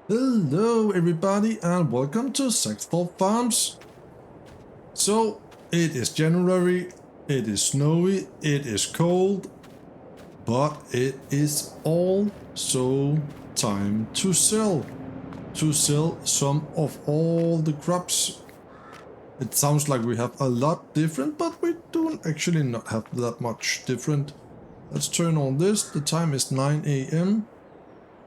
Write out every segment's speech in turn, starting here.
Hello everybody and welcome to SAXTHORP FARMS. So it is January, it is snowy, it is cold, but it is also time to sell some of all the crops. It sounds like we have a lot different, but we don't actually not have that much different. Let's turn on this. The time is 9 a.m.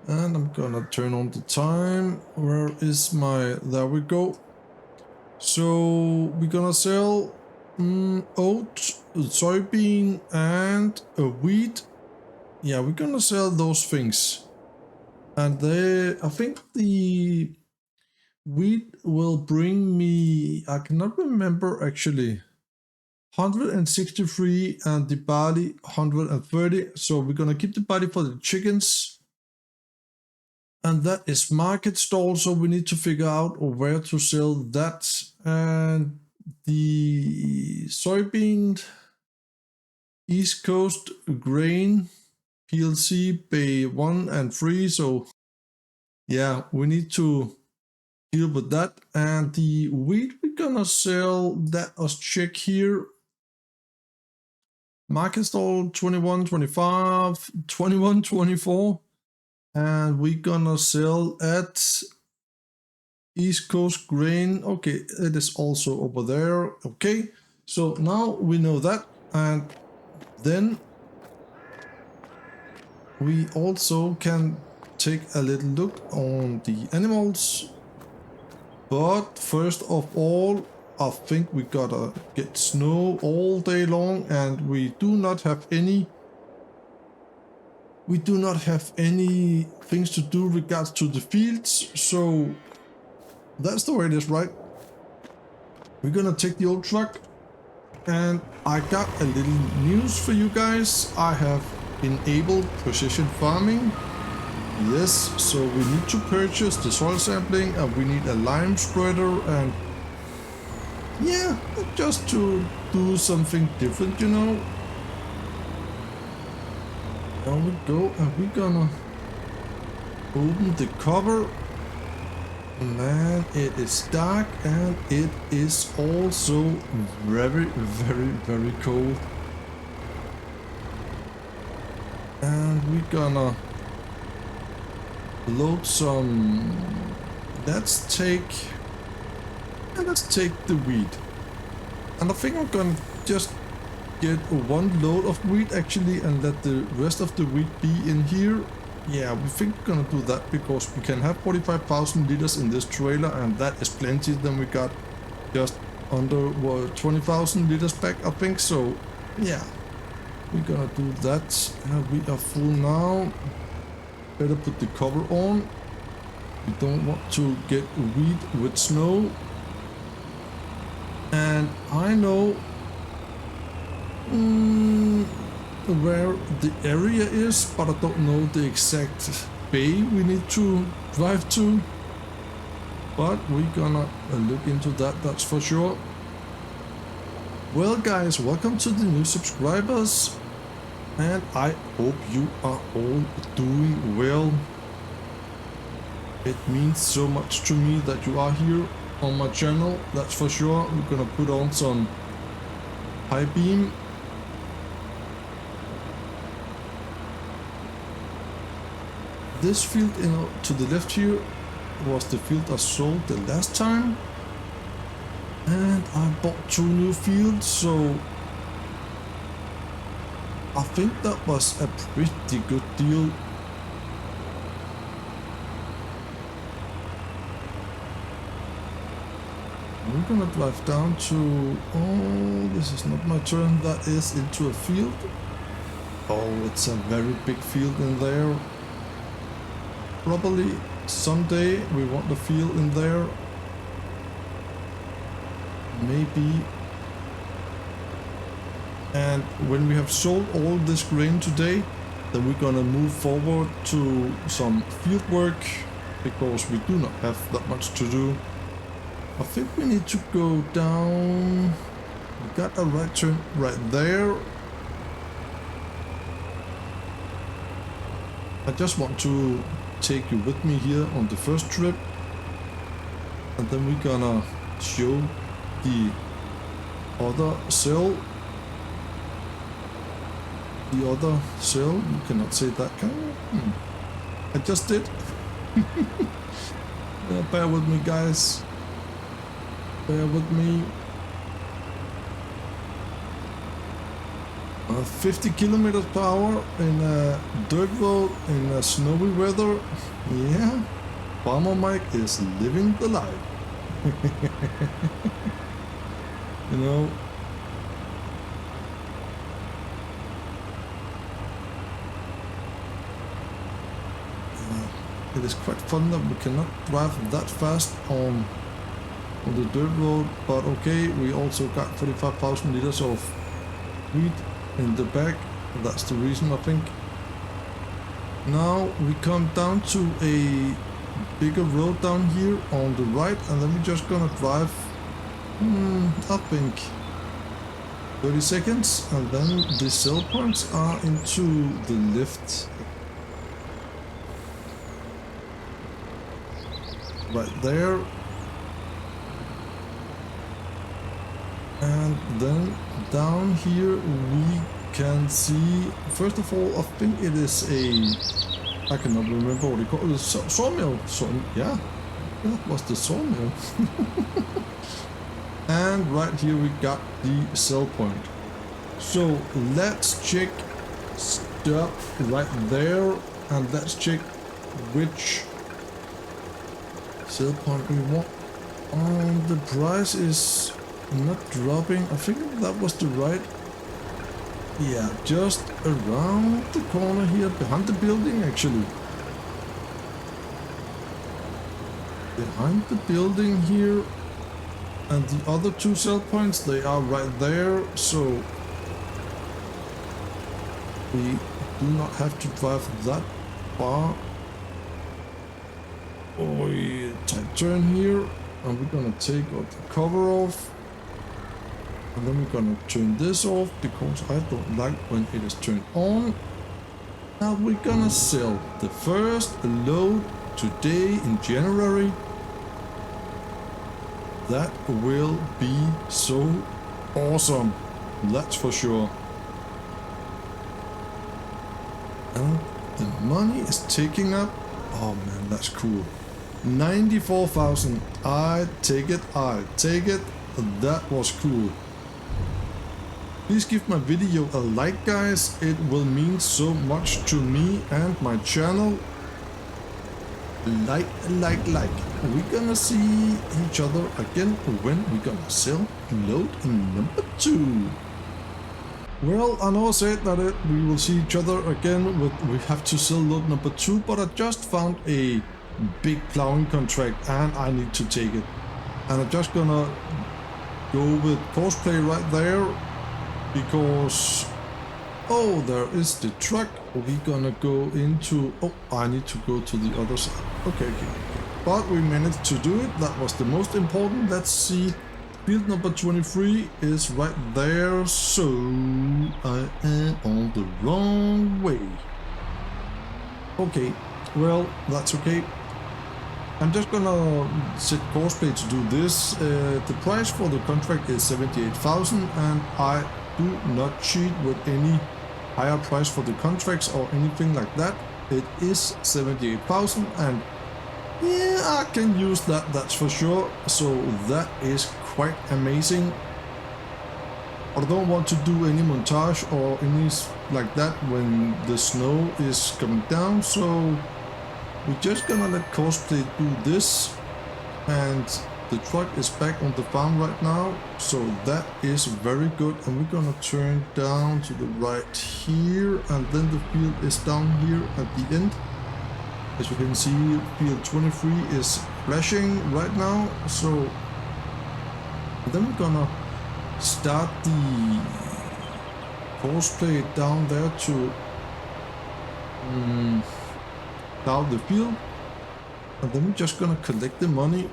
and I'm gonna turn on the time. Where is my, there we go. So we're gonna sell oat, soybean and wheat. Yeah, we're gonna sell those things. And I think the wheat will bring me, I cannot remember actually, 163 and the barley 130. So we're gonna keep the barley for the chickens. And that is market stall, so we need to figure out where to sell that. And the soybean East Coast Grain PLC Bay 1 and 3, so yeah, we need to deal with that. And the wheat we're gonna sell, that us check here. Market stall 21, 25, 21, 24. And we're gonna sell at East Coast Grain. Okay, it is also over there. Okay, so now we know that. And then we also can take a little look on the animals. But first of all, I think we gotta get snow all day long, and we do not have any things to do regards to the fields, so that's the way it is, right? We're gonna take the old truck, and I got a little news for you guys. I have enabled precision farming. Yes, so we need to purchase the soil sampling, and we need a lime spreader, and yeah, just to do something different, you know. There we go, and we're gonna open the cover. Man, it is dark and it is also very, very, very cold. And we're gonna load some. Let's take the wheat. And I think I'm gonna just get one load of wheat actually, and let the rest of the wheat be in here. Yeah, we think we're gonna do that because we can have 45,000 liters in this trailer, and that is plenty. Then we got just under 20,000 liters back, I think. So yeah, we're gonna do that. We are full now. Better put the cover on. We don't want to get wheat with snow. And I know where the area is, but I don't know the exact bay we need to drive to. But we're gonna look into that, that's for sure. Well guys, welcome to the new subscribers, and I hope you are all doing well. It means so much to me that you are here on my channel, that's for sure. We're gonna put on some high beam. This field to the left here was the field I sold the last time, and I bought 2 new fields, so I think that was a pretty good deal. We're gonna drive down to, oh, this is not my turn, that is into a field. Oh, it's a very big field in there. Probably someday we want the field in there. Maybe. And when we have sold all this grain today, then we're gonna move forward to some field work, because we do not have that much to do. I think we need to go down. We got a right turn right there. I just want to take you with me here on the first trip, and then we're gonna show the other cell. The other cell, you cannot say that, can you? I just did. Bear with me, guys. Bear with me. 50 kilometers per hour in a dirt road in a snowy weather. Yeah, Farmer Mike is living the life. You know. It is quite fun that we cannot drive that fast on the dirt road, but okay, we also got 45,000 liters of wheat in the back. That's the reason, I think. Now we come down to a bigger road down here on the right, and then we're just gonna drive, I think 30 seconds, and then the sell points are into the left. Right there. And then down here we can see, first of all, I think it is I cannot remember what they call it, sawmill. Yeah, that was the sawmill. And right here we got the sell point. So let's check stop right there, and let's check which sell point we want. The price is not dropping. I think that was the right. Yeah, just around the corner here, behind the building actually. Behind the building here. And the other two sell points, they are right there, so we do not have to drive that far. Oh yeah, tight turn here, and we're gonna take the cover off. And then we're gonna turn this off because I don't like when it is turned on. Now we're gonna sell the first load today in January. That will be so awesome, that's for sure. And the money is ticking up. Oh man, that's cool. 94,000. I take it. That was cool. Please give my video a like, guys. It will mean so much to me and my channel. Like. We're gonna see each other again when we're gonna sell load number 2. Well, I know I said that we will see each other again we have to sell load number 2, but I just found a big plowing contract and I need to take it. And I'm just gonna go with cosplay right there because there is the truck. We're gonna go into I need to go to the other side. Okay. But we managed to do it. That was the most important. Let's see. Field number 23 is right there, so I am on the wrong way. Okay, well, that's okay. I'm just gonna set cosplay to do this. The price for the contract is 78,000, and I do not cheat with any higher price for the contracts or anything like that. It is 78,000, and yeah, I can use that, that's for sure. So that is quite amazing. I don't want to do any montage or any like that when the snow is coming down, so we're just gonna let cosplay do this. And the truck is back on the farm right now, so that is very good. And we're gonna turn down to the right here, and then the field is down here at the end. As you can see, field 23 is flashing right now, so then we're gonna start the cosplay down there to down the field, and then we're just gonna collect the money.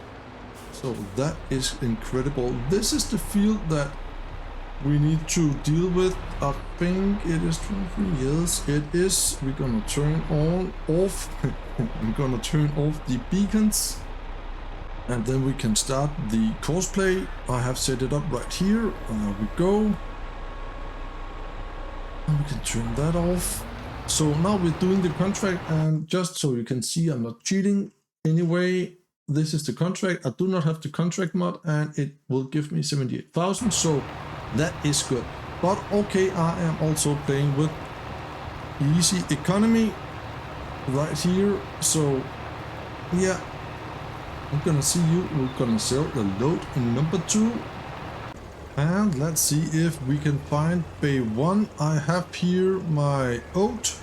So that is incredible. This is the field that we need to deal with. I think it is 23. Yes, it is. We're gonna turn on off. We're gonna turn off the beacons, and then we can start the cosplay. I have set it up right here. There we go. And we can turn that off. So now we're doing the contract, and just so you can see I'm not cheating anyway, this is the contract. I do not have the contract mod, and it will give me 78,000, so that is good. But okay, I am also playing with easy economy right here. So yeah, I'm gonna see you. We're gonna sell the load in number 2. And let's see if we can find bay 1. I have here my oat.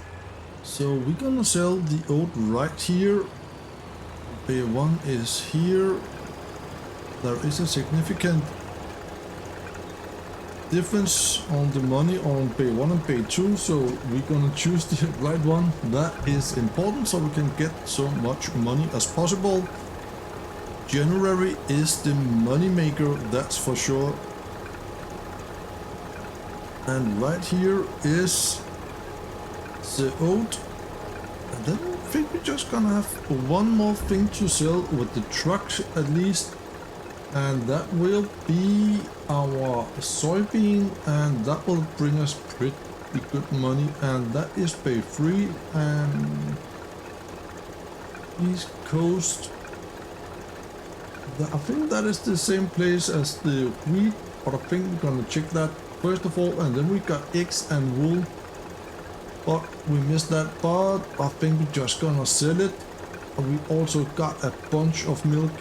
So we're gonna sell the oat right here. Bay 1 is here. There is a significant difference on the money on bay 1 and bay 2. So we're gonna choose the right one. That is important so we can get so much money as possible. January is the money maker, that's for sure. And right here is the oat. And then I think we're just gonna have one more thing to sell with the trucks at least. And that will be our soybean, and that will bring us pretty good money. And that is bay 3 and East Coast. I think that is the same place as the wheat, but I think we're gonna check that first of all. And then we got eggs and wool, but we missed that. But I think we're just gonna sell it. And we also got a bunch of milk,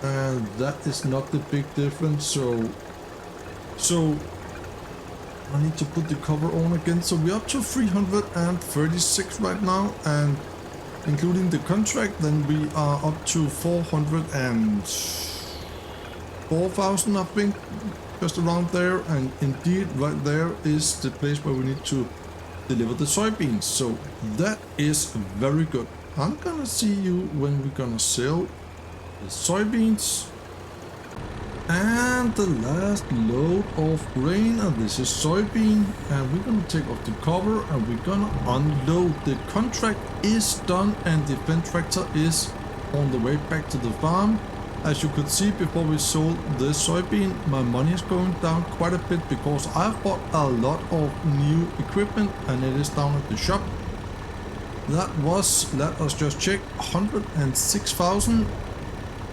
and that is not the big difference. So I need to put the cover on again. So we're up to 336 right now, and including the contract, then we are up to 404,000, I think, just around there. And indeed, right there is the place where we need to deliver the soybeans. So that is very good. I'm gonna see you when we're gonna sell the soybeans. And the last load of grain, and this is soybean, and we're gonna take off the cover and we're gonna unload. The contract is done and the Fendt tractor is on the way back to the farm. As you could see before we sold the soybean, my money is going down quite a bit because I've bought a lot of new equipment and it is down at the shop. That was, let us just check, 106,000.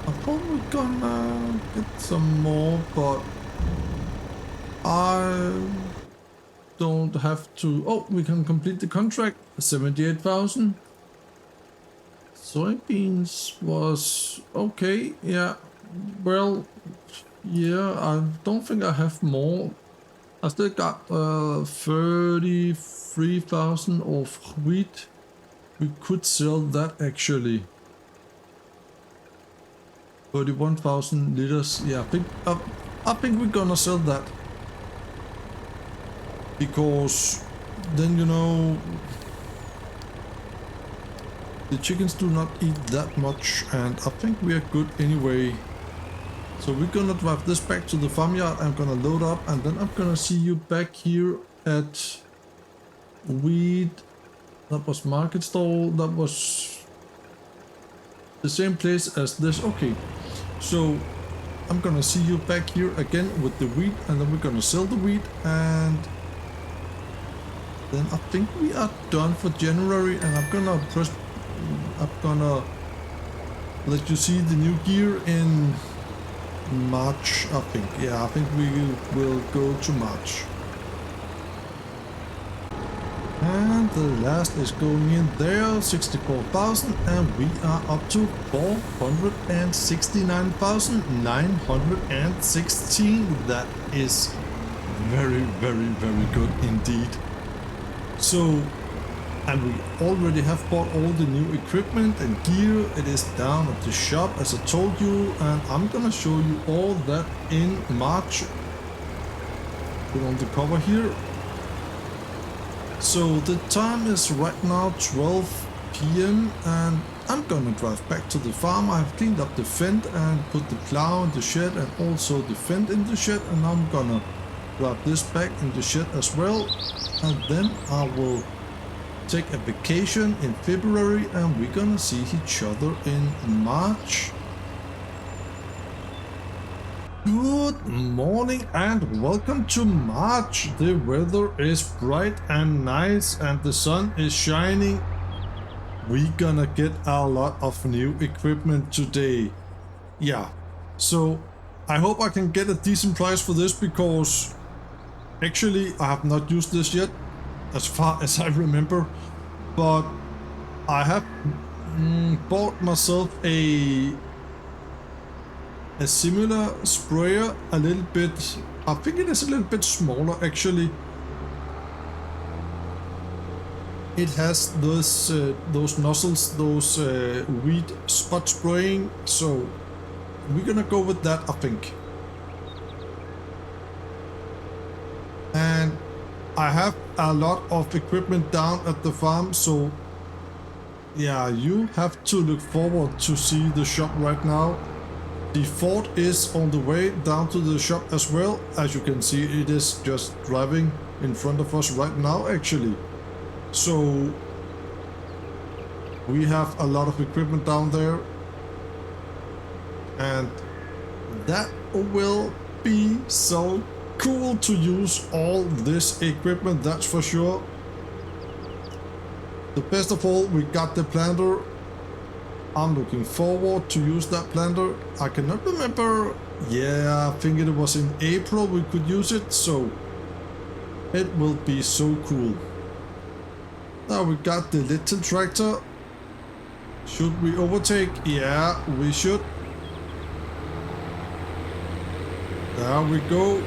I thought we're gonna get some more, but I don't have to. Oh, we can complete the contract. 78,000. Soybeans was okay. Yeah, well, yeah, I don't think I have more. I still got 33,000 of wheat. We could sell that actually. 31,000 liters. Yeah, I think we're gonna sell that, because then, you know, the chickens do not eat that much, and I think we are good anyway. So we're gonna drive this back to the farmyard. I'm gonna load up, and then I'm gonna see you back here at wheat. That was market stall. That was the same place as this. Okay, so I'm gonna see you back here again with the wheat, and then we're gonna sell the wheat, and then I think we are done for January. And I'm gonna let you see the new gear in March, I think. Yeah, I think we will go to March. And the last is going in there, 64,000, and we are up to 469,916. That is very, very, very good indeed. So, and we already have bought all the new equipment and gear. It is down at the shop, as I told you, and I'm gonna show you all that in March. Put on the cover here. So the time is right now 12 p.m. and I'm gonna drive back to the farm. I've cleaned up the fence and put the plow in the shed and also the fence in the shed, and I'm gonna drive this back in the shed as well, and then I will take a vacation in February and we're gonna see each other in March. Good morning and welcome to March. The weather is bright and nice and the sun is shining. We're gonna get a lot of new equipment today. Yeah, so I hope I can get a decent price for this because actually I have not used this yet as far as I remember, but I have bought myself a similar sprayer, a little bit, I think it is a little bit smaller actually. It has those nozzles, those weed spot spraying, so we're gonna go with that, I think. And I have a lot of equipment down at the farm, so yeah, you have to look forward to see the shop right now. The Ford is on the way down to the shop as well. As you can see, it is just driving in front of us right now actually. So we have a lot of equipment down there, and that will be so cool to use all this equipment, that's for sure. The best of all, we got the planter. I'm looking forward to use that planter. I cannot remember. Yeah, I think it was in April we could use it, so it will be so cool. Now we got the little tractor. Should we overtake? Yeah, we should. There we go.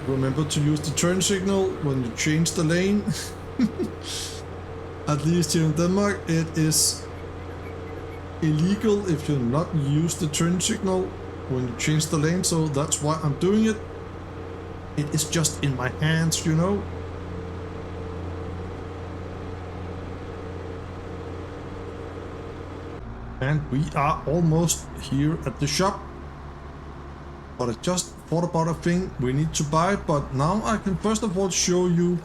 Remember to use the turn signal when you change the lane. At least here in Denmark, it is illegal if you not use the turn signal when you change the lane, so that's why I'm doing it. It is just in my hands, you know. And we are almost here at the shop. But I just thought about a thing we need to buy, but now I can first of all show you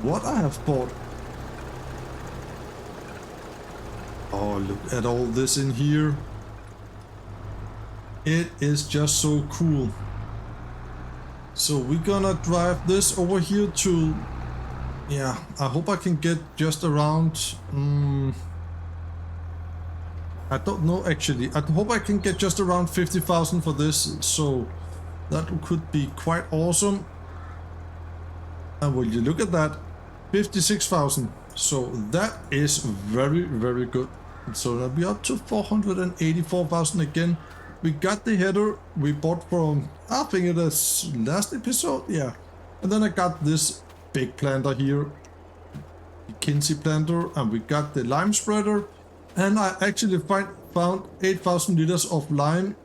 what I have bought. Oh, look at all this in here. It is just so cool. So we're gonna drive this over here to, yeah, I hope I can get just around, I don't know actually. I hope I can get just around 50,000 for this, so that could be quite awesome. And will you look at that, 56,000. So that is very, very good. So that'll be up to 484,000 again. We got the header we bought from, I think it is last episode, yeah. And then I got this big planter here, the Kinsey planter, and we got the lime spreader. And I actually found 8,000 liters of lime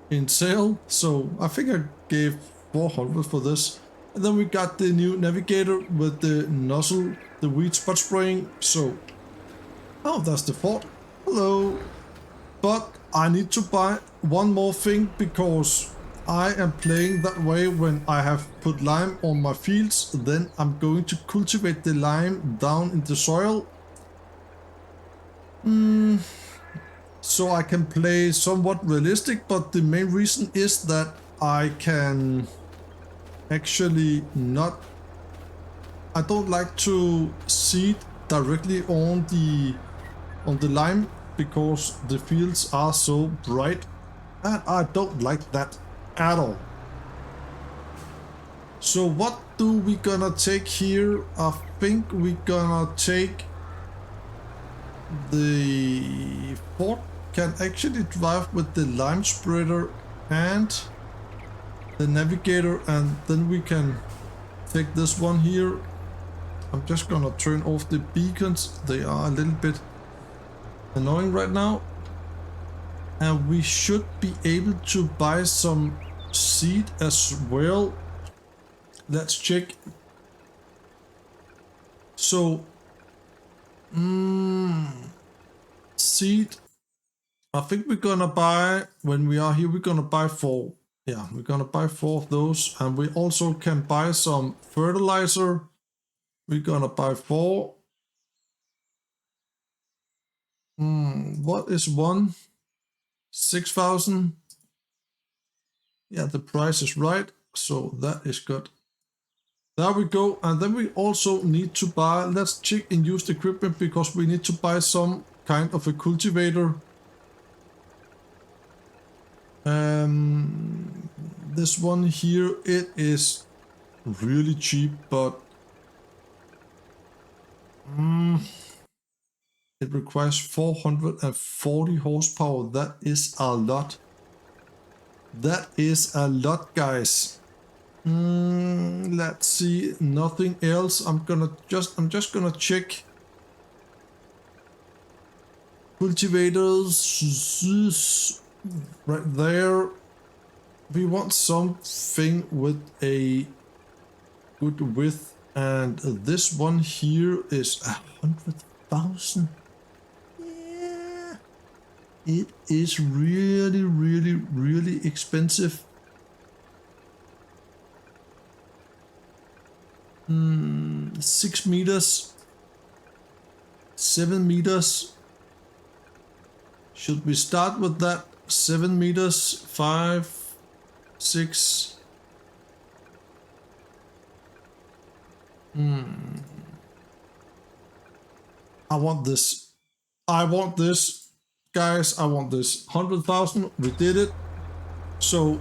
in sale, so I think I gave 400 for this. And then we got the new navigator with the nozzle, the weed spot spraying. So, oh, that's the Ford. Hello. But I need to buy one more thing because I am playing that way when I have put lime on my fields. Then I'm going to cultivate the lime down in the soil. So I can play somewhat realistic, but the main reason is that I can actually not, I don't like to seed directly on the lime because the fields are so bright, and I don't like that at all. So what do we gonna take here? I think we gonna take the Ford. Can actually drive with the lime spreader and the navigator, and then we can take this one here. I'm just gonna turn off the beacons, they are a little bit annoying right now. And we should be able to buy some seed as well. Let's check. So Seed. I think we're gonna buy, when we are here, we're gonna buy 4. Yeah, we're gonna buy 4 of those. And we also can buy some fertilizer. We're gonna buy 4. What is one? 6,000. Yeah, the price is right. So that is good. There we go. And then we also need to buy, let's check in used equipment because we need to buy some kind of a cultivator. This one here, it is really cheap, but it requires 440 horsepower. That is a lot. That is a lot, guys. Let's see, nothing else. I'm just gonna check cultivators right there. We want something with a good width, and this one here is 100,000. Yeah, it is really expensive. 6 meters, 7 meters. Should we start with that? 7 meters, 5, 6. I want this. I want this. Guys, I want this. 100,000. We did it. So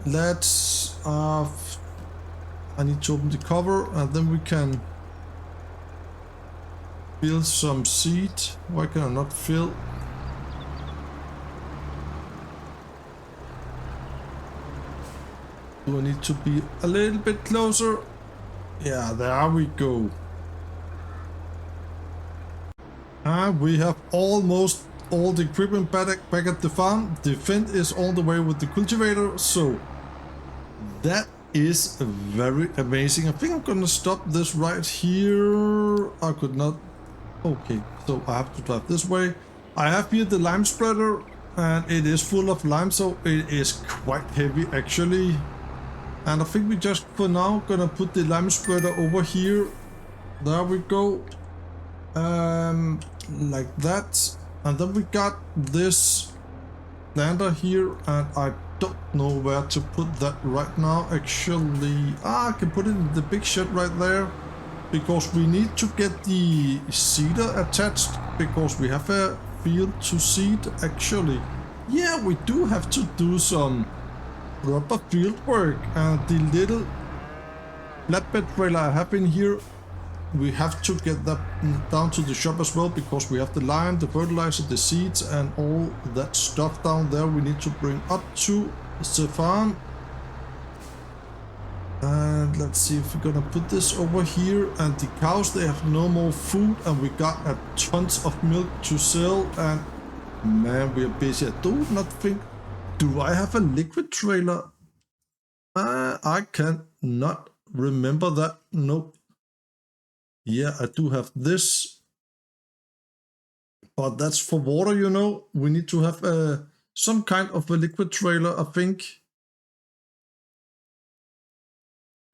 let's I need to open the cover and then we can fill some seed. Why can I not fill? Do I need to be a little bit closer? Yeah, there we go. And we have almost all the equipment back at the farm. The fence is all the way with the cultivator, so that is very amazing. I think I'm gonna stop this right here. I could not. Okay, so I have to drive this way. I have here the lime spreader and it is full of lime, so it is quite heavy actually. And I think we just for now gonna put the lime spreader over here. There we go. Like that. And then we got this lander here, and I don't know where to put that right now actually. I can put it in the big shed right there, because we need to get the seeder attached, because we have a field to seed actually. Yeah, we do have to do some proper field work, and the little flatbed trailer I have in here, we have to get that down to the shop as well, because we have the lime, the fertilizer, the seeds, and all that stuff down there we need to bring up to the farm. And let's see if we're gonna put this over here. And the cows, they have no more food, and we got a tons of milk to sell, and man, we are busy. I do not think, do I have a liquid trailer? I can not remember that. Nope. Yeah, I do have this, but that's for water, you know. We need to have some kind of a liquid trailer, I think.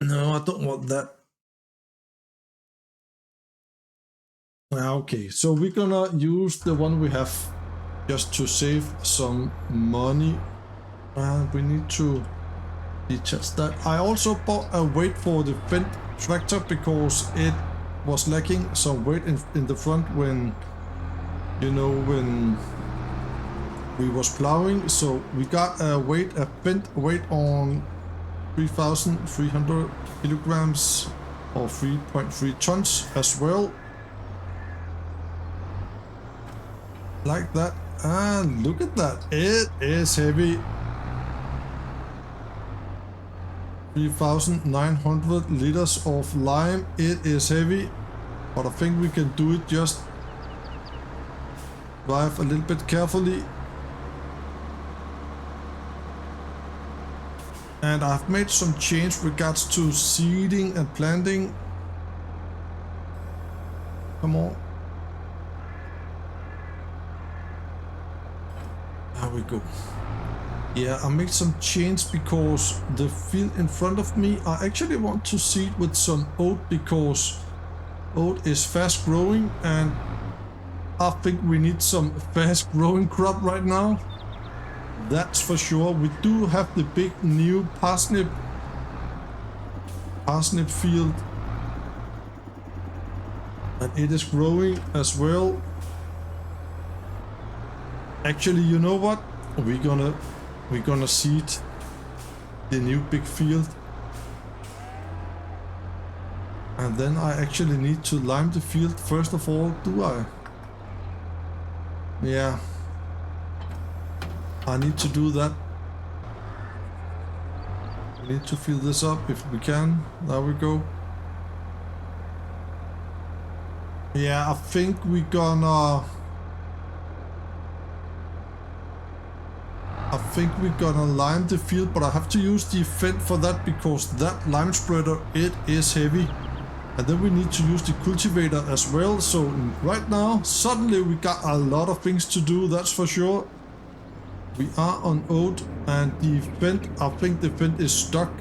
No, I don't want that. Okay, so we're gonna use the one we have just to save some money. And we need to detach that. I also bought a weight for the Fendt tractor because it was lacking some weight in the front when, you know, when we was plowing. So we got a Fendt weight on 3,300 kilograms or 3.3 tons as well, like that. And look at that, it is heavy. 3,900 liters of lime. It is heavy, but I think we can do it. Just drive a little bit carefully. And I've made some change regards to seeding and planting. Come on. There we go. Yeah, I made some change because the field in front of me, I actually want to seed with some oat because oat is fast growing and I think we need some fast growing crop right now. That's for sure. We do have the big new parsnip field and it is growing as well. Actually, you know what? We're gonna seed the new big field. And then I actually need to lime the field first of all, do I? Yeah. I need to do that. We need to fill this up if we can. There we go. Yeah, I think we're gonna lime the field, but I have to use the Fend for that because that lime spreader, it is heavy. And then we need to use the cultivator as well. So right now, suddenly we got a lot of things to do, that's for sure. We are on oat and the Fend, I think the Fend is stuck.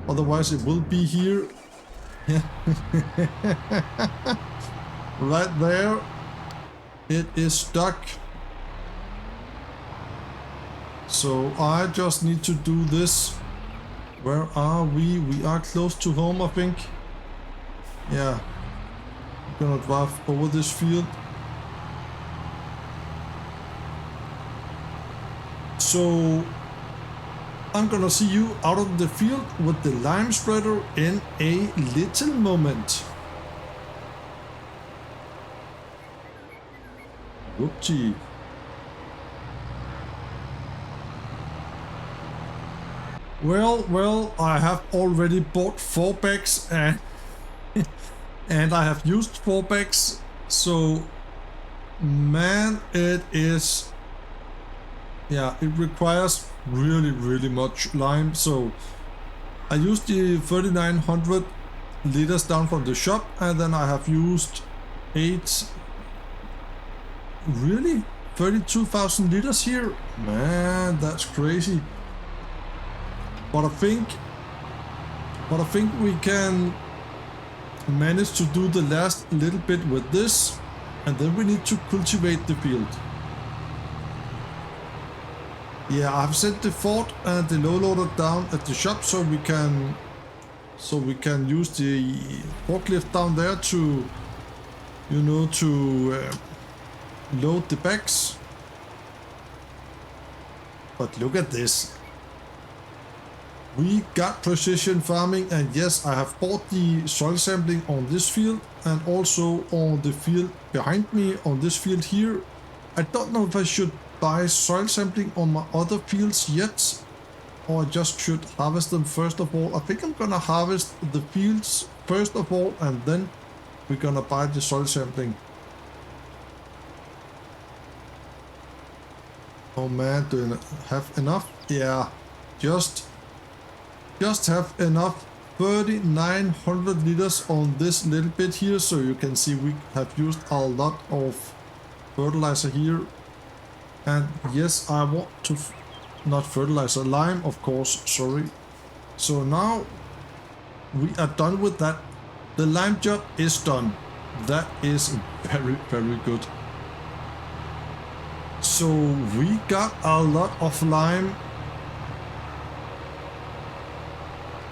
Otherwise it will be here. Right there. It is stuck. So I just need to do this. Where are we? We are close to home, I think. Yeah. I'm gonna drive over this field. So I'm gonna see you out of the field with the lime spreader in a little moment. Whoopsie. Well, I have already bought 4 bags and and I have used 4 bags, so man, it is, yeah, it requires really much lime. So I used the 3,900 liters down from the shop, and then I have used 32,000 liters here. Man, that's crazy. But I think we can manage to do the last little bit with this, and then we need to cultivate the field. Yeah, I've sent the Ford and the low loader down at the shop so we can use the forklift down there to, you know, to load the bags. But look at this. We got precision farming, and yes, I have bought the soil sampling on this field and also on the field behind me on this field here. I don't know if I should buy soil sampling on my other fields yet, or I just should harvest them first of all. I think I'm gonna harvest the fields first of all, and then we're gonna buy the soil sampling. Oh man, do I have enough? Yeah, just have enough. 3,900 liters on this little bit here, so you can see we have used a lot of fertilizer here. And yes, I want to not fertilizer, lime, of course, sorry. So now we are done with that. The lime job is done. That is very good. So we got a lot of lime.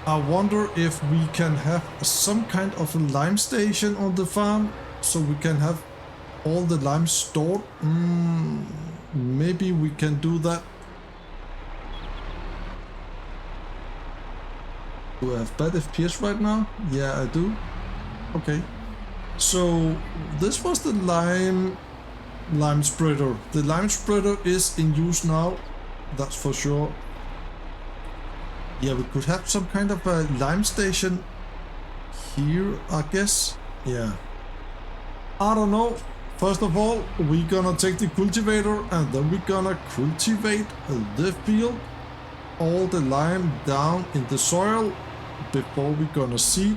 I wonder if we can have some kind of a lime station on the farm so we can have all the lime stored. Maybe we can do that. Do I have bad FPS right now? Yeah, I do. Okay. So this was the lime spreader. The lime spreader is in use now. That's for sure. Yeah, we could have some kind of a lime station here, I guess. Yeah. I don't know. First of all, we're gonna take the cultivator and then we're gonna cultivate the field, all the lime down in the soil before we're gonna seed.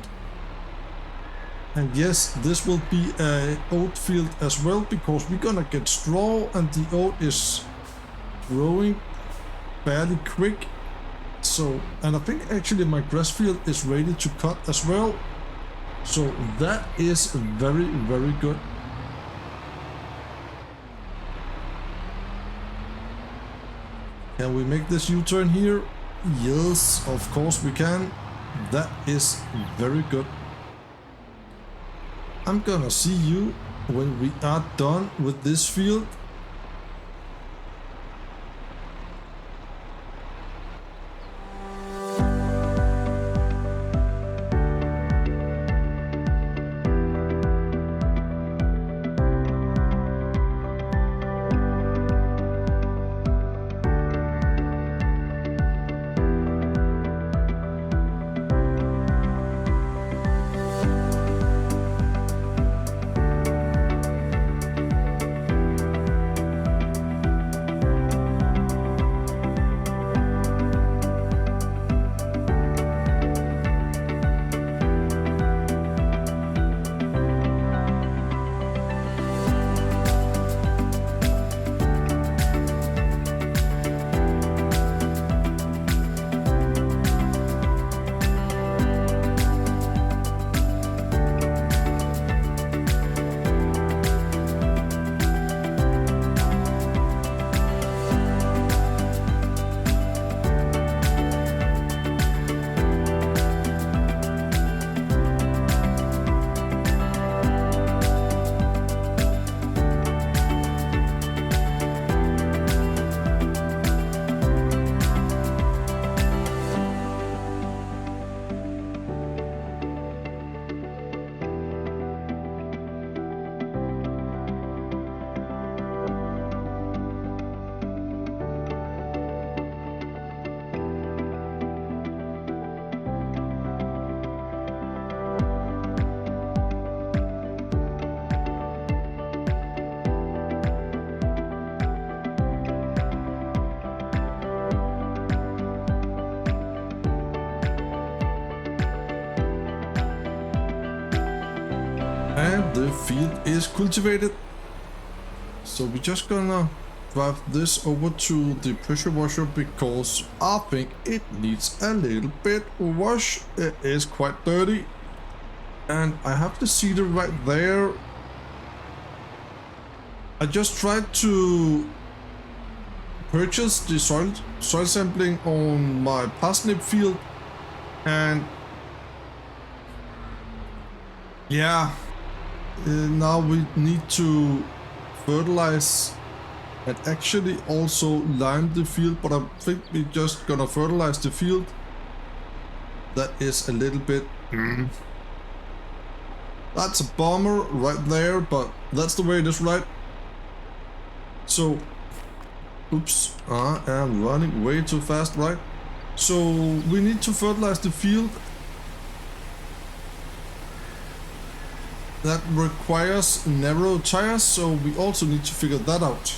And yes, this will be a oat field as well, because we're gonna get straw and the oat is growing fairly quick. So, and I think actually my grass field is ready to cut as well. So that is very, very good. Can we make this U-turn here? Yes, of course we can. That is very good. I'm gonna see you when we are done with this field. And the field is cultivated. So we're just gonna drive this over to the pressure washer because I think it needs a little bit of wash. It is quite dirty. And I have the seeder right there. I just tried to purchase the soil sampling on my parsnip field, and yeah, now we need to fertilize and actually also lime the field, but I think we're just gonna fertilize the field. That is a little bit that's a bummer right there, but that's the way it is, right? So oops, I am running way too fast, right? So we need to fertilize the field. That requires narrow tires, so we also need to figure that out.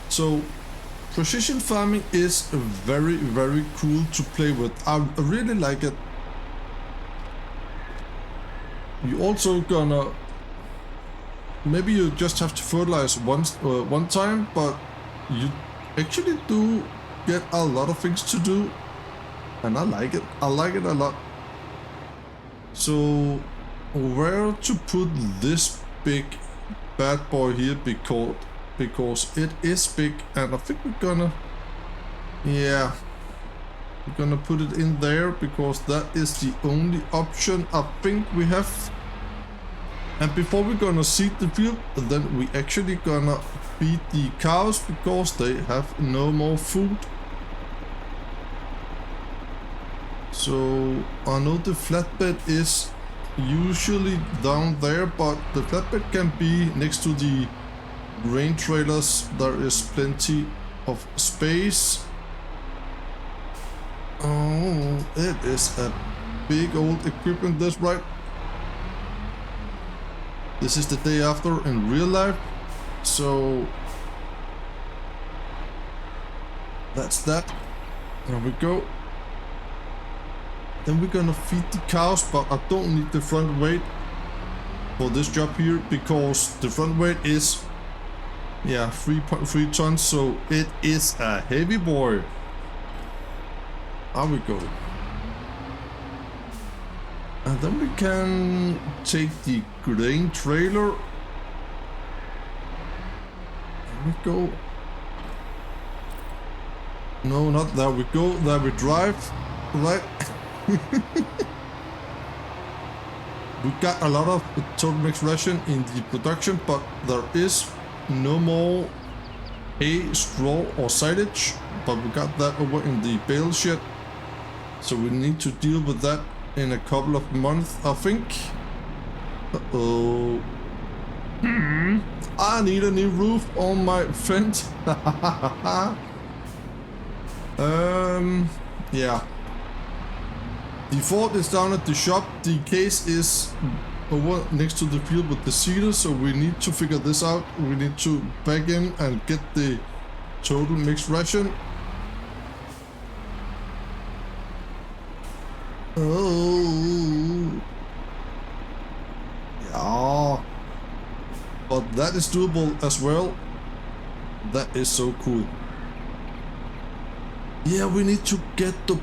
So precision farming is very, very cool to play with. I really like it. You also gonna, maybe you just have to fertilize one time, but you actually do get a lot of things to do. And I like it. I like it a lot. So where to put this big bad boy here, because it is big, and I think we're gonna, yeah, we're gonna put it in there because that is the only option I think we have. And before we're gonna seed the field, then we actually gonna feed the cows because they have no more food. So I know the flatbed is usually down there, but the flatbed can be next to the grain trailers. There is plenty of space. Oh, it is a big old equipment, that's right. This is the day after in real life, so that's that. There we go. Then we're gonna feed the cows, but I don't need the front weight for this job here because the front weight is, yeah, 3.3 tons, so it is a heavy boy. There we go. And then we can take the grain trailer. There we go. No, not there we go. There we drive. Right. We got a lot of total mixed ration in the production, but there is no more hay, straw or silage. But we got that over in the bale shed. So we need to deal with that in a couple of months, I think. Uh-oh. I need a new roof on my fence. Yeah. The Ford is down at the shop. The case is over next to the field with the seeder, so we need to figure this out. We need to back in and get the total mixed ration. Oh. Yeah. But that is doable as well. That is so cool. Yeah, we need to get the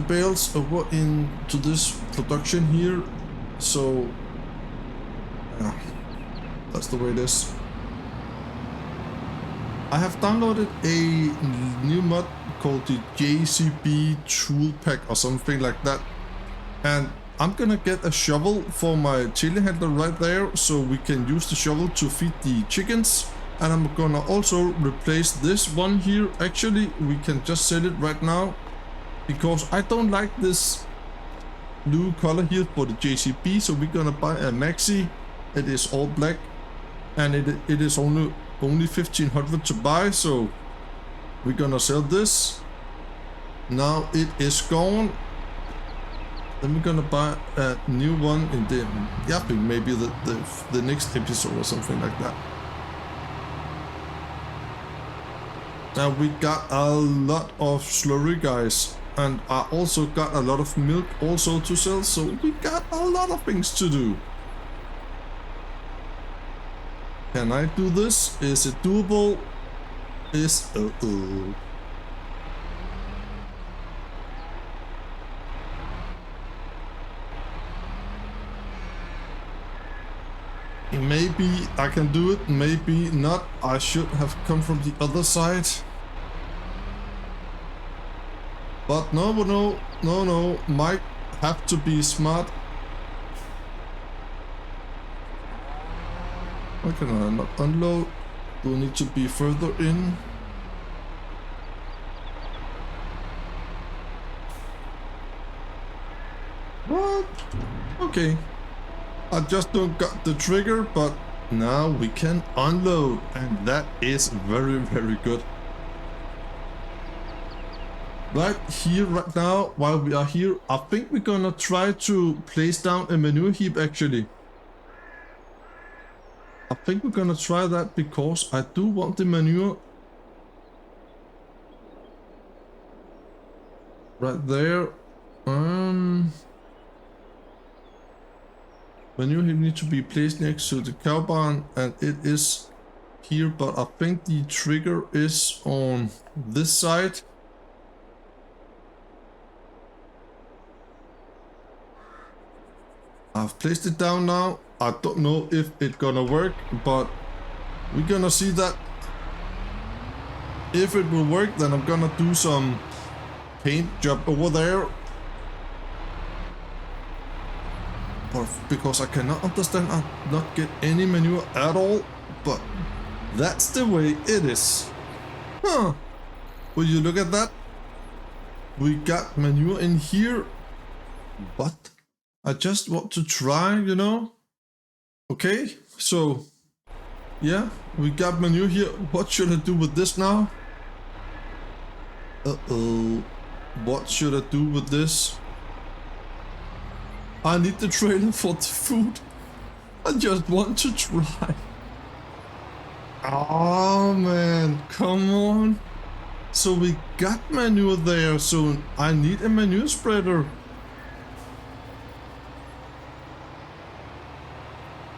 bales over into this production here. So, yeah, that's the way it is. I have downloaded a new mod called the JCB Tool Pack or something like that. And I'm gonna get a shovel for my telehandler right there so we can use the shovel to feed the chickens. And I'm gonna also replace this one here. Actually, we can just sell it right now because I don't like this blue color here for the JCB. So we're gonna buy a maxi. It is all black and it is only 1500 to buy. So we're gonna sell this. Now it is gone. Then we're gonna buy a new one in the, yeah, maybe the next episode or something like that. Now we got a lot of slurry, guys, and I also got a lot of milk also to sell, so we got a lot of things to do. Can I do this? Is it doable? Is Maybe I can do it, maybe not. I should have come from the other side. But no, might have to be smart. Why can I not unload? Do I need to be further in? What? Okay. I just don't got the trigger, but now we can unload, and that is very, very good. Right here, right now, while we are here, I think we're gonna try to place down a manure heap actually. I think we're gonna try that because I do want the manure right there. Manure heap needs to be placed next to the cow barn, and it is here, but I think the trigger is on this side. I've placed it down now. I don't know if it's gonna work, but we're gonna see that. If it will work, then I'm gonna do some paint job over there. Because I cannot understand, I not get any manure at all, but that's the way it is. Huh. Will you look at that? We got manure in here, but I just want to try, you know. Okay, so yeah, we got manure here. What should I do with this now? Uh-oh. What should I do with this? I need the trailer for the food. I just want to try. Oh man, come on. So we got manure there, so I need a manure spreader.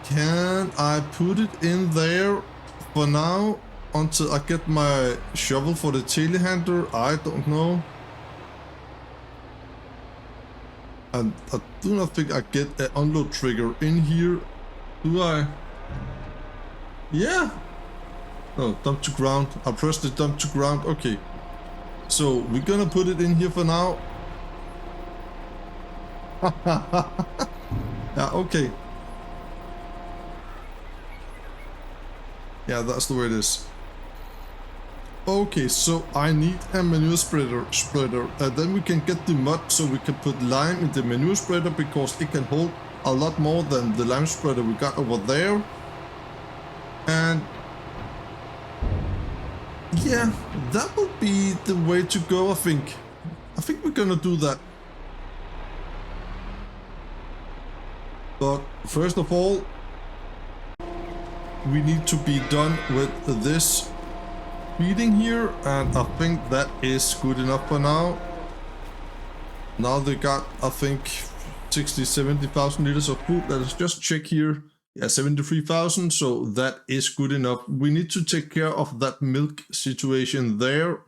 can I put it in there for now until I get my shovel for the telehandler? I don't know. And I do not think I get an unload trigger in here. Do I? Yeah. Oh, dump to ground. I pressed the dump to ground. Okay. So we're gonna put it in here for now. Yeah, okay. Yeah, that's the way it is. Okay, so I need a manure spreader, and then we can get the mud so we can put lime in the manure spreader because it can hold a lot more than the lime spreader we got over there. And yeah, that would be the way to go, I think. I think we're gonna do that. But first of all, we need to be done with this feeding here, and I think that is good enough for now. Now they got, I think, 70,000 liters of food. Let's just check here. Yeah, 73,000, so that is good enough. We need to take care of that milk situation there.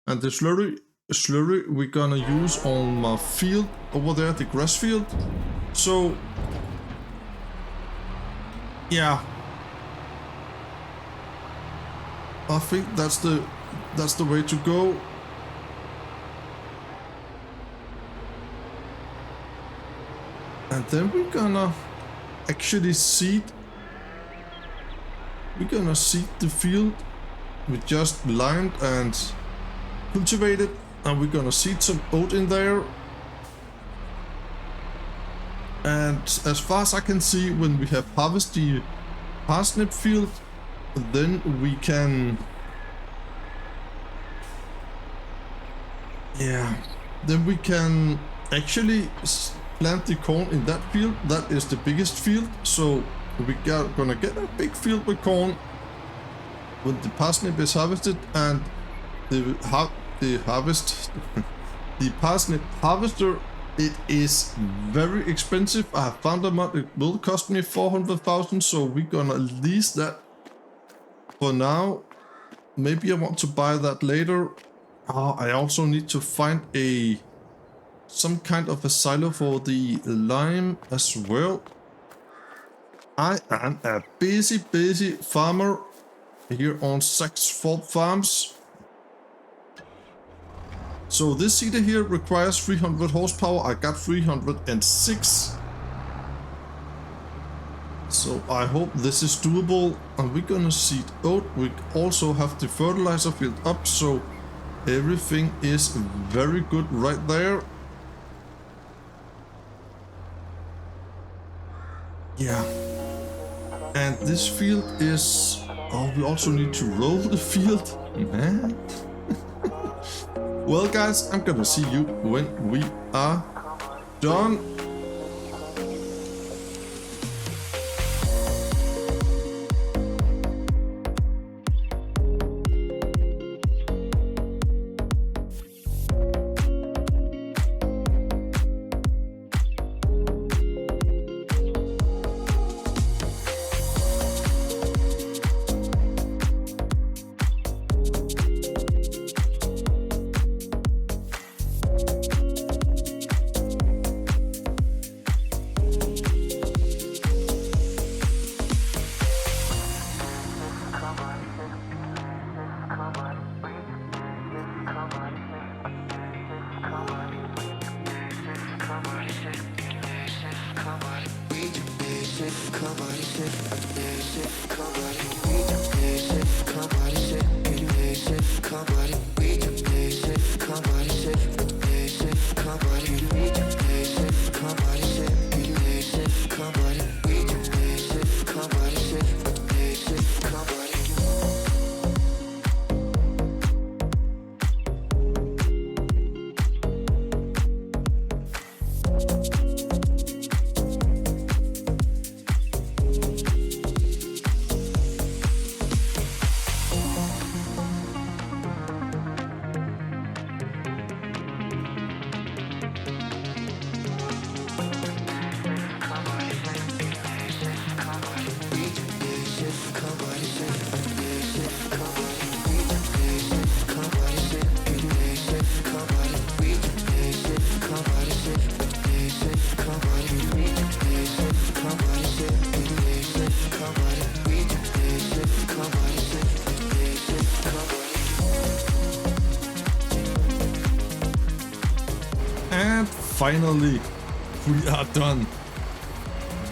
And the slurry we're gonna use on my field over there, the grass field. So yeah, I think that's the way to go. And then we're gonna actually seed. We're gonna seed the field with just limed and cultivated, and we're gonna seed some oat in there. And as far as I can see, when we have harvested the parsnip field, then we can, yeah, then we can actually plant the corn in that field. That is the biggest field, so we gonna get a big field with corn when the parsnip is harvested. And the parsnip harvester, it is very expensive. I have found them out. It will cost me 400,000, so we're gonna lease that for now. Maybe I want to buy that later. I also need to find some kind of a silo for the lime as well. I am a busy farmer here on SAXTHORP Farms. So this seeder here requires 300 horsepower. I got 306. So I hope this is doable. And we're gonna seed oat. We also have the fertilizer field up, so everything is very good right there. Yeah. And this field is... Oh, we also need to roll the field. Man. Well, guys, I'm gonna see you when we are done. finally, we are done.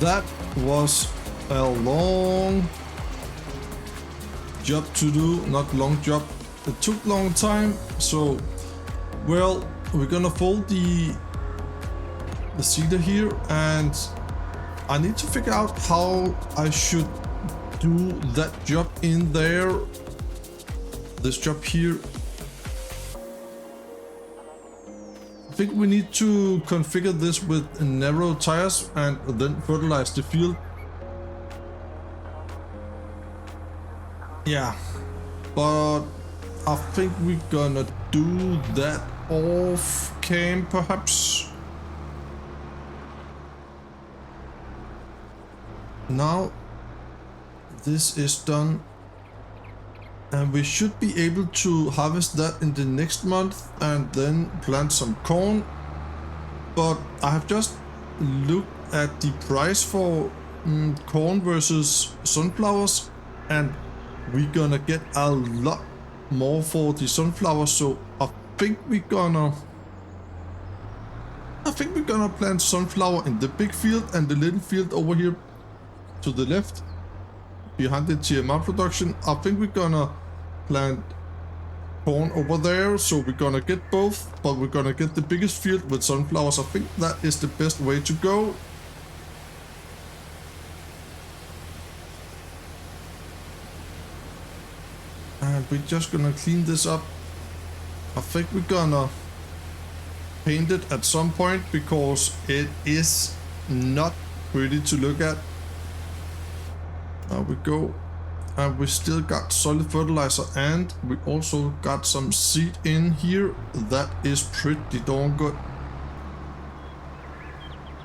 That was a long job to do, not long job. It took long time, so well, we're gonna fold the cedar here, and I need to figure out how I should do that job in there. This job here. I think we need to configure this with narrow tires and then fertilize the field. Yeah, but I think we're gonna do that off cam perhaps. Now this is done, and we should be able to harvest that in the next month and then plant some corn. But I have just looked at the price for corn versus sunflowers, and we're gonna get a lot more for the sunflowers. So I think we're gonna plant sunflower in the big field, and the little field over here to the left behind the TMR production, I think we're gonna plant corn over there. So we're gonna get both, but we're gonna get the biggest field with sunflowers. I think that is the best way to go. And we're just gonna clean this up. I think we're gonna paint it at some point because it is not pretty to look at. There we go. And we still got solid fertilizer, and we also got some seed in here. That is pretty darn good.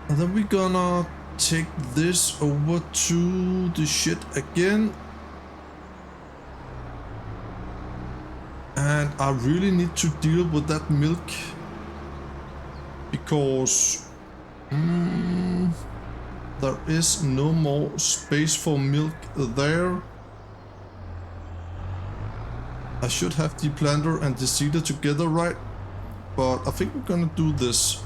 And then we're gonna take this over to the shed again. And I really need to deal with that milk because there is no more space for milk there. I should have the planter and the seeder together, right? But I think we're gonna do this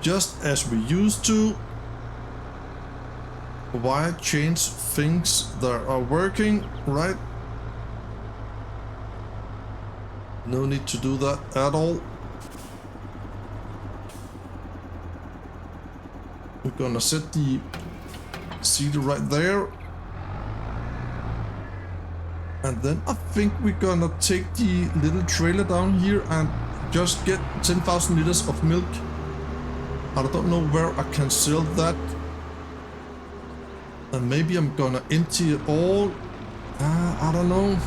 just as we used to. Why change things that are working, right? No need to do that at all. We're gonna set the seeder right there. And then I think we're gonna take the little trailer down here and just get 10,000 liters of milk. I don't know where I can sell that. And maybe I'm gonna empty it all. I don't know.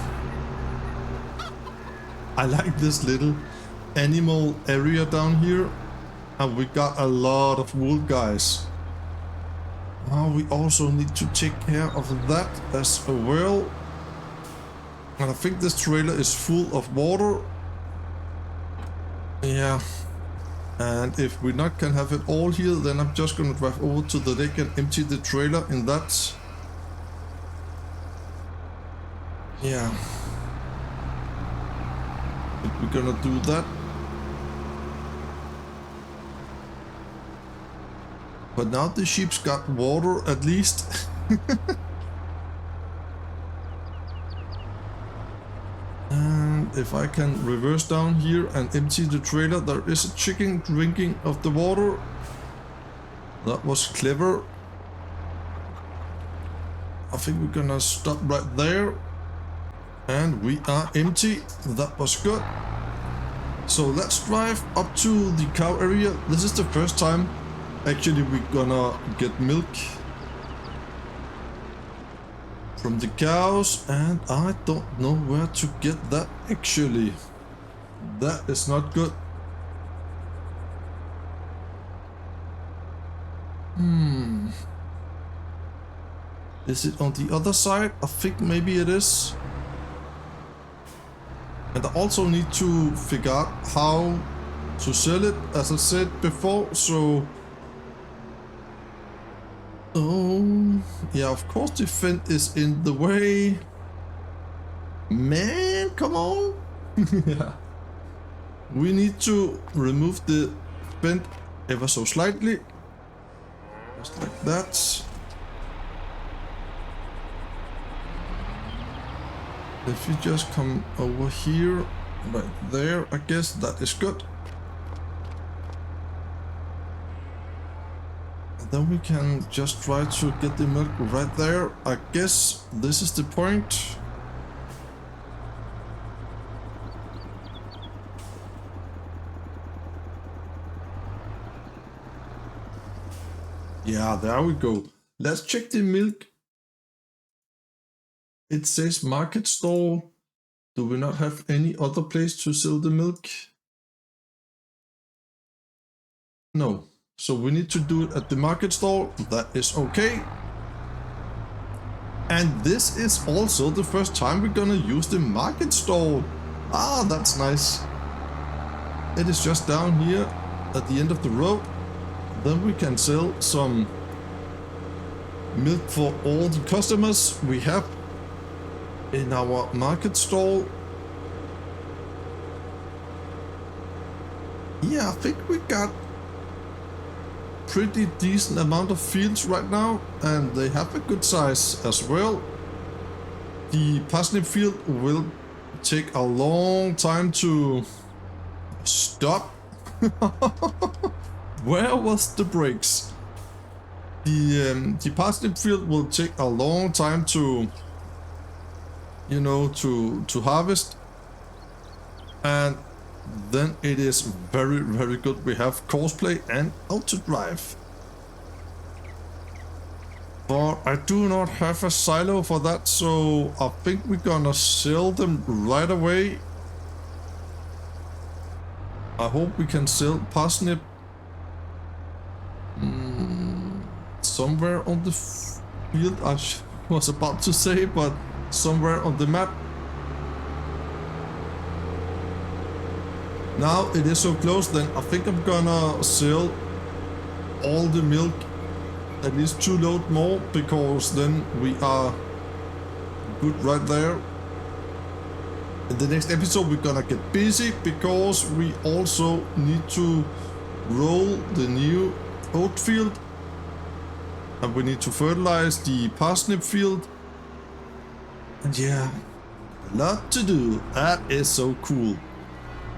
I like this little animal area down here. And we got a lot of wool, guys. We also need to take care of that as well. And I think this trailer is full of water. Yeah. And if we not can have it all here, then I'm just gonna drive over to the lake and empty the trailer in that. Yeah. We're gonna do that. But now the sheep's got water at least. And if I can reverse down here and empty the trailer, there is a chicken drinking of the water. That was clever. I think we're gonna stop right there. And we are empty. That was good. So let's drive up to the cow area. This is the first time actually we're gonna get milk from the cows, and I don't know where to get that actually. That is not good. Is it on the other side? I think maybe it is. And I also need to figure out how to sell it, as I said before, so... Oh, yeah, of course the fence is in the way. Man, come on. Yeah. We need to remove the bend ever so slightly. Just like that. If you just come over here, right there, I guess that is good. And then we can just try to get the milk right there. I guess this is the point. Yeah, there we go. Let's check the milk. It says market stall. Do we not have any other place to sell the milk? No. So we need to do it at the market stall. That is okay. And this is also the first time we're gonna use the market stall. Ah, that's nice. It is just down here at the end of the road. Then we can sell some milk for all the customers we have in our market stall. Yeah, I think we got pretty decent amount of fields right now, and they have a good size as well. The parsnip field will take a long time to stop. Where was the brakes? The parsnip field will take a long time to, you know, to harvest, and then it is very, very good. We have courseplay and auto drive, but I do not have a silo for that, so I think we're gonna sell them right away. I hope we can sell parsnip somewhere on the field. I was about to say, but somewhere on the map. Now it is so close, then I think I'm gonna sell all the milk, at least 2 load more, because then we are good right there. In the next episode we're gonna get busy, because we also need to roll the new oat field, and we need to fertilize the parsnip field. And yeah, a lot to do. That is so cool.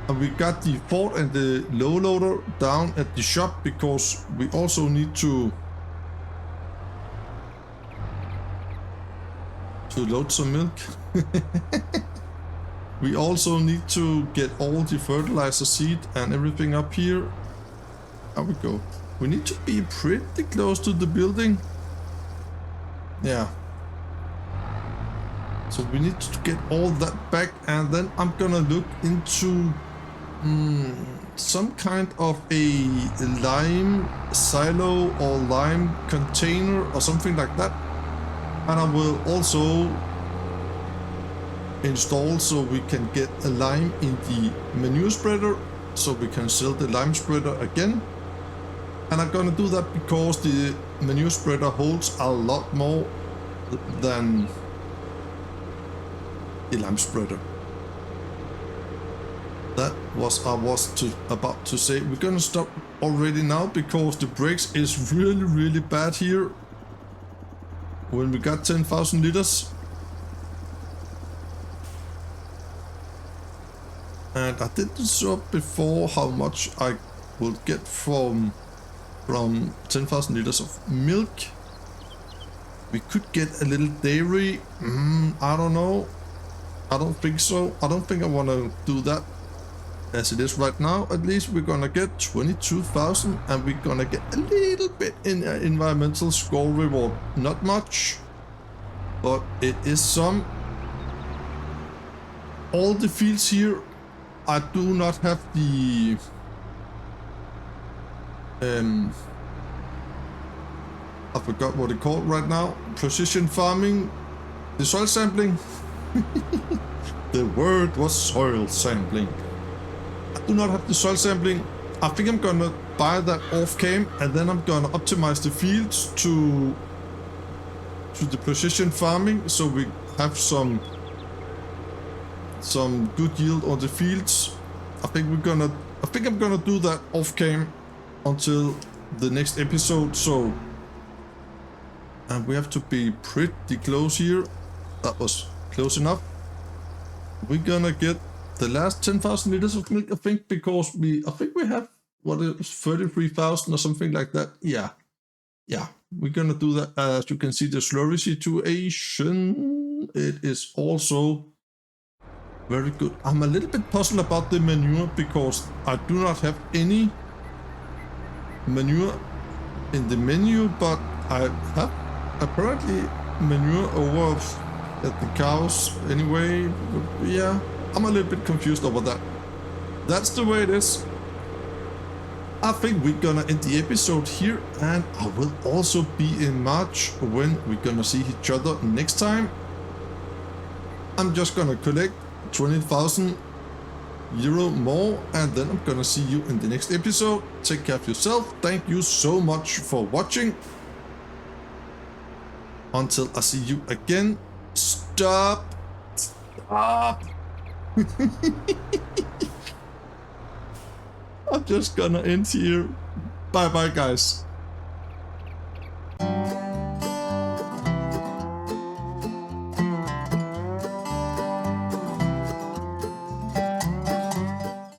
And we got the Ford and the low loader down at the shop, because we also need to load some milk. We also need to get all the fertilizer seed and everything up here. There we go. We need to be pretty close to the building. Yeah. So we need to get all that back, and then I'm gonna look into some kind of a lime silo or lime container or something like that. And I will also install so we can get a lime in the manure spreader, so we can sell the lime spreader again. And I'm gonna do that because the manure spreader holds a lot more than the lime spreader. That was I was about to say. We're gonna stop already now, because the brakes is really, really bad here when we got 10,000 liters. And I didn't show up before how much I will get from 10,000 liters of milk. We could get a little dairy. I don't know. I don't think so. I don't think I want to do that. As it is right now, at least we're gonna get 22,000, and we're gonna get a little bit in environmental score reward. Not much, but it is some. All the fields here, I do not have the I forgot what it's called right now. Precision farming. The soil sampling. The word was soil sampling. I do not have the soil sampling. I think I'm gonna buy that off cam, and then I'm gonna optimize the fields to the precision farming, so we have some good yield on the fields. I think I'm gonna do that off cam, until the next episode. So, and we have to be pretty close here. That was close enough. We're gonna get the last 10,000 liters of milk, I think, because I think we have, what is 33,000 or something like that. Yeah, we're gonna do that. As you can see, the slurry situation, it is also very good. I'm a little bit puzzled about the manure because I do not have any manure in the menu, but I have apparently manure over at the cows anyway. Yeah, I'm a little bit confused over that. That's the way it is. I think we're gonna end the episode here, and I will also be in March when we're gonna see each other next time. I'm just gonna collect 20,000 euro more, and then I'm gonna see you in the next episode. Take care of yourself. Thank you so much for watching. Until I see you again. Stop. I'm just gonna end here. Bye bye, guys.